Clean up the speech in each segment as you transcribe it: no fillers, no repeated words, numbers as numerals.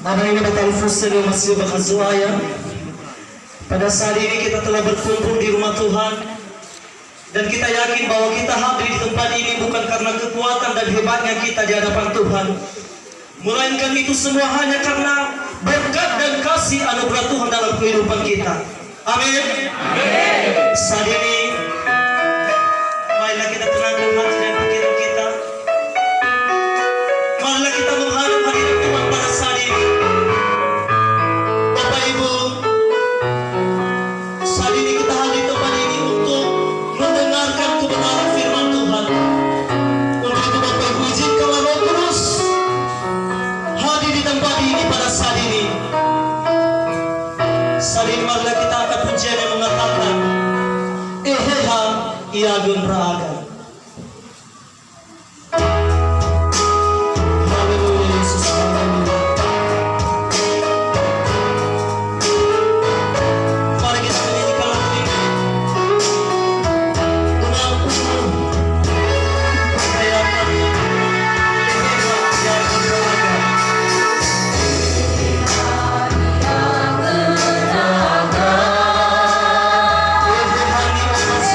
Mana ini batal fusil masih berkhazwaya. Pada saat ini kita telah berkumpul di rumah Tuhan, dan kita yakin bahwa kita hadir di tempat ini bukan karena kekuatan dan hebatnya kita di hadapan Tuhan, melainkan itu semua hanya karena berkat dan kasih anugerah Tuhan dalam kehidupan kita. Amin. Saat ini marilah kita tenangkan hati dan pikiran kita. Marilah kita menghadap hadirat Tuhan pada saat ini. Bapak Ibu, saat ini kita hadir di tempat ini untuk mendengarkan kebenaran firman Tuhan. Untuk itu Bapak Ibu, izinkanlah Roh Kudus hadir di tempat ini pada saat ini. Saat ini marilah kita akan pujian yang mengatakan Eheha Iagun Raga. Halöwö Yesus, halleluya. Mari kita menyanyikan lagu ini. Mengaku perayaan Eheha Iagun Raga. Eheha Nias.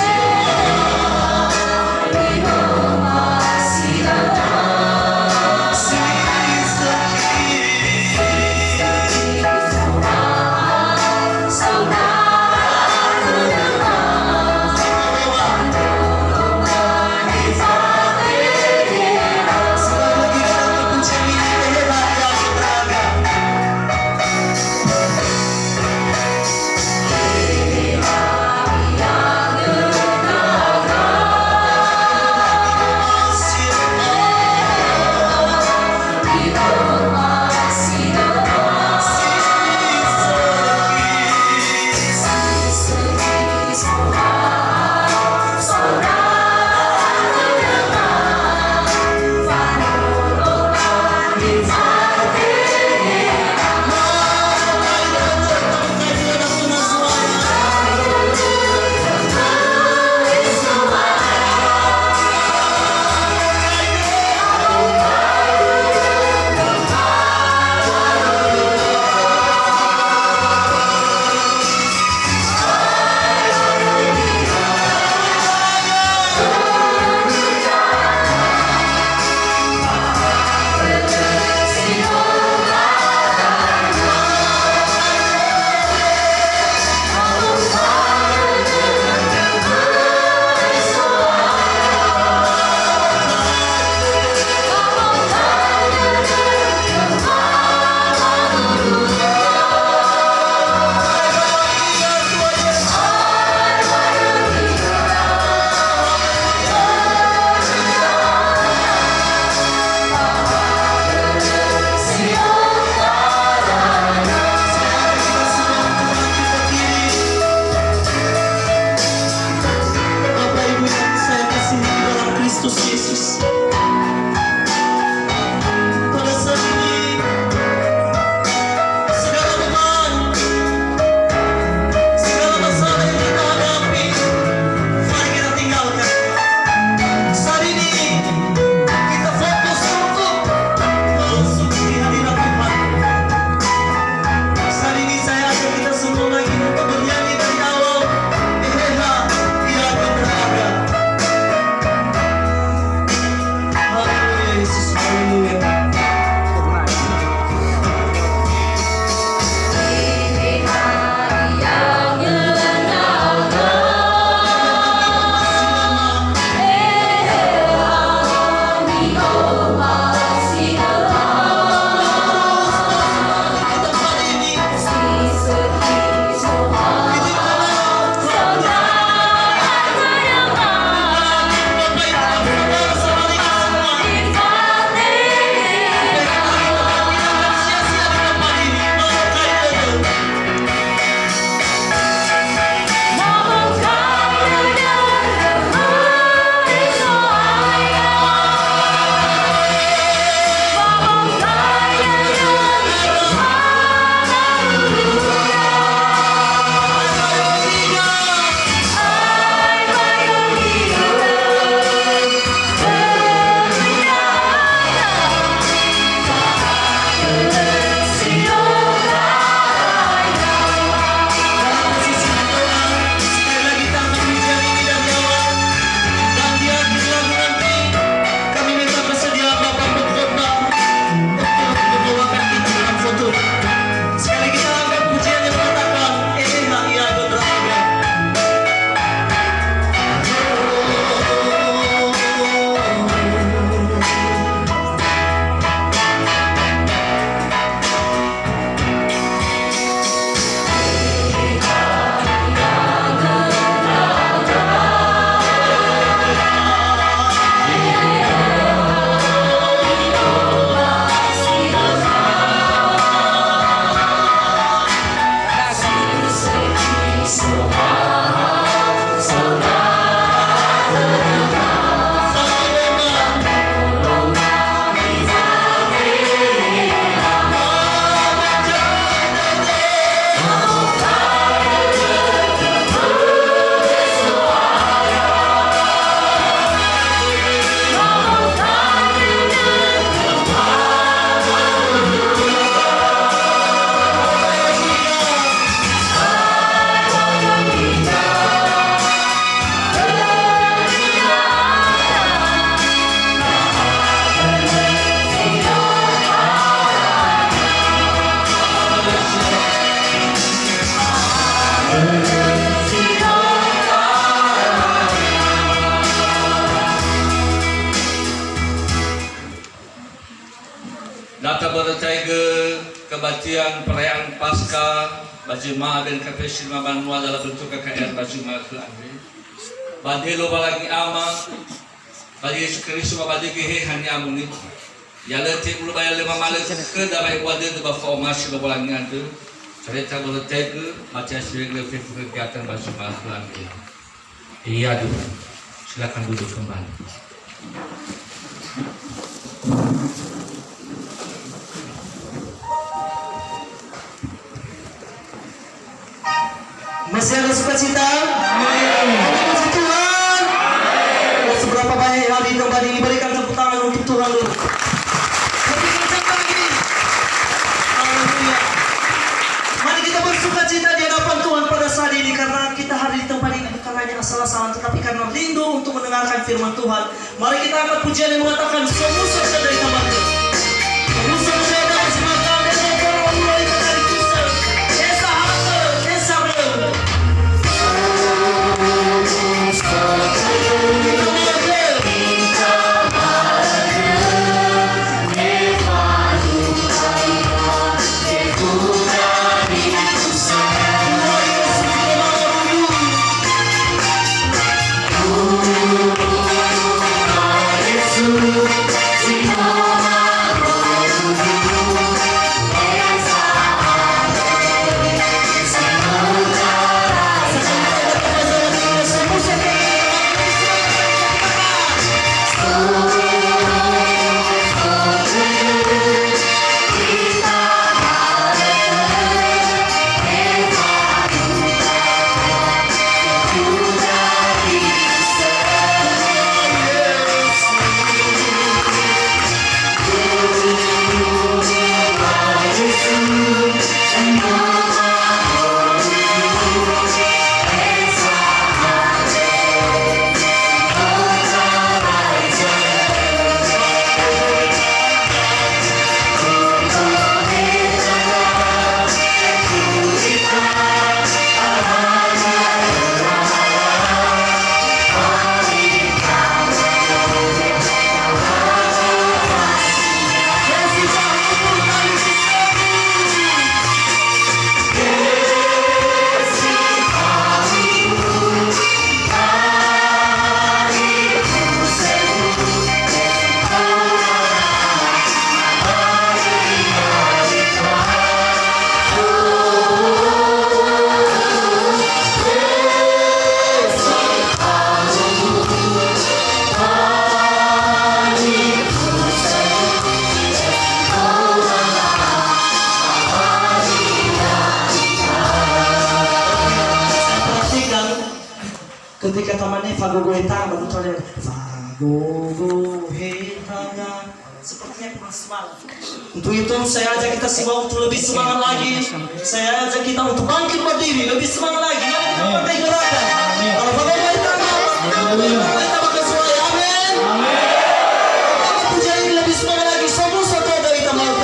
Cerita bercai kebatian perayaan Paskah Jemaat BNKP Silimabanua dalam bentuk KKR Jemaat Badelo balagi ama bagi Yesu Keriso bagi kehe hanya amuni yala te ulu bayar lima malam ke dalam wadah tu fangomasi'ö balagi ante cerita bercai macam sering Fefu kegiatan Jemaat lagi. Iya dulu, silakan duduk kembali. Masih ada sukacita? Puji Tuhan. Seberapa banyak yang hadir kembali ini, berikan tepuk tangan untuk Tuhan dulu. Lebih kencang lagi. Haleluya. Mari kita bersukacita di hadapan Tuhan pada saat ini karena kita hadir di tempat ini bukan hanya asal-asalan tetapi karena rindu untuk mendengarkan firman Tuhan. Mari kita angkat pujian yang mengatakan semua saja dari taman. Semua saja dari sematan Desa mulai dari Desa. Desa Halöwö, Desa Bawa'abölö. Ketika temannya Yaita baru terlihat sepertinya kurang semangat. Untuk itu saya ajak kita semua untuk lebih semangat lagi. Saya ajak kita untuk bangkit berdiri lebih semangat lagi. Mari kita pakai gerakan. Kalau Yaita makan semuanya. Amin. Amin. Pujian ini lebih semangat lagi. Semua satu dari taman.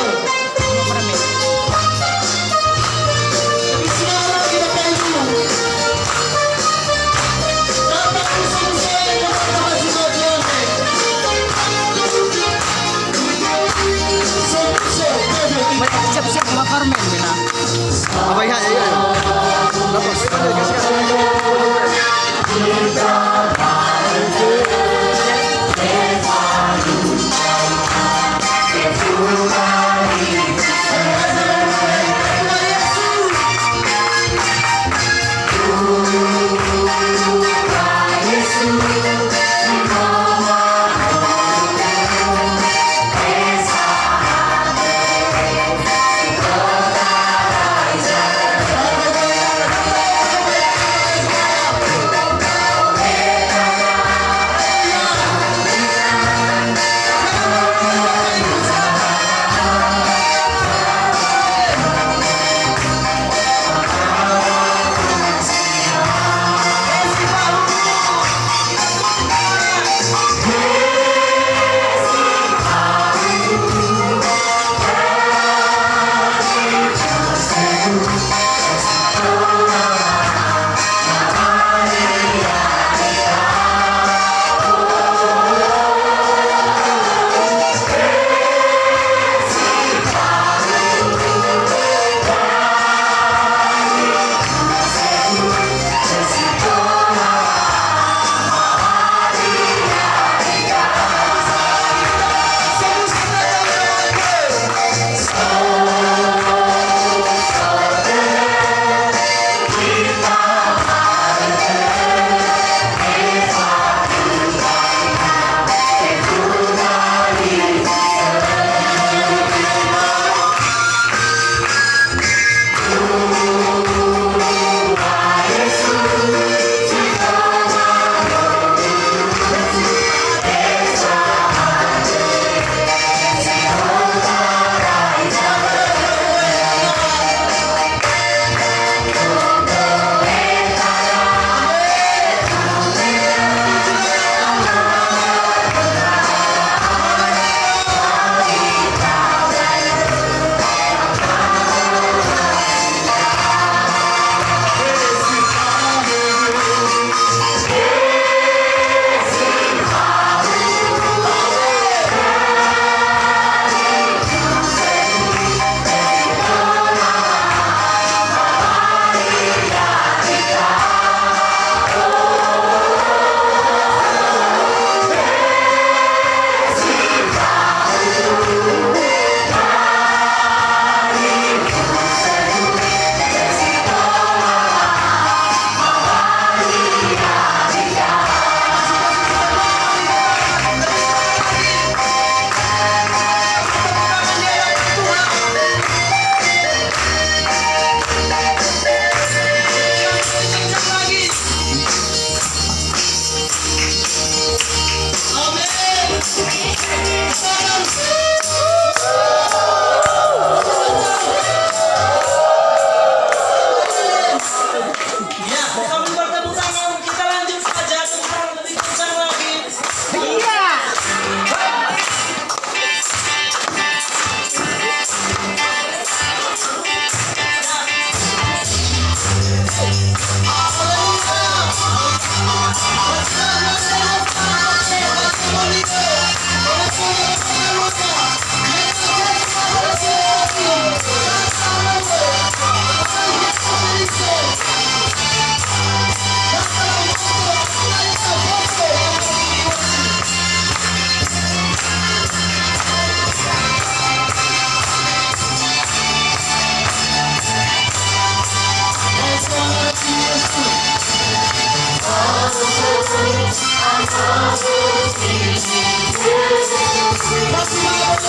Lebih semangat lagi Bapak Ibu. Siap-siap bakar men bina. Apa ya ya. Dapat kasih.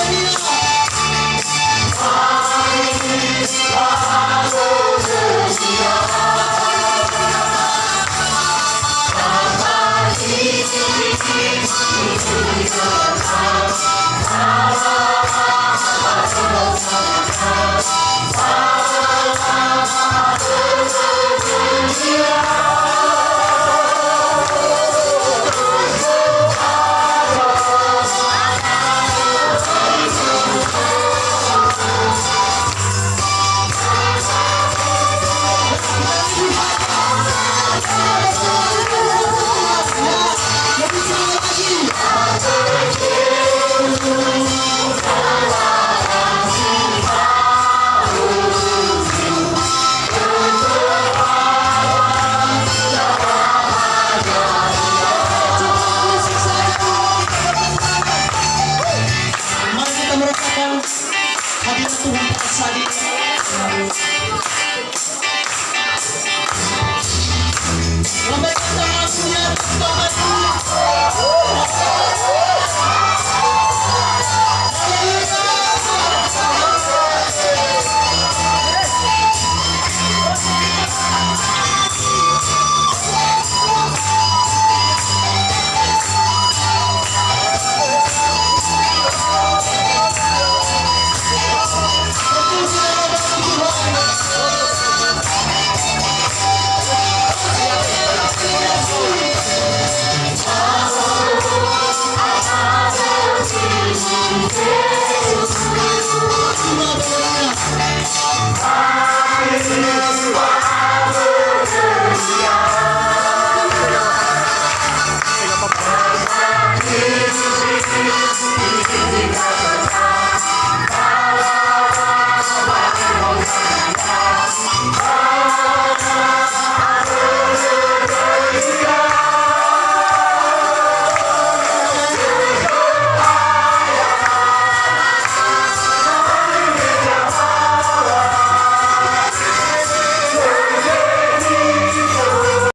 Mari kita merasakan hadirat Tuhan pada saat ini.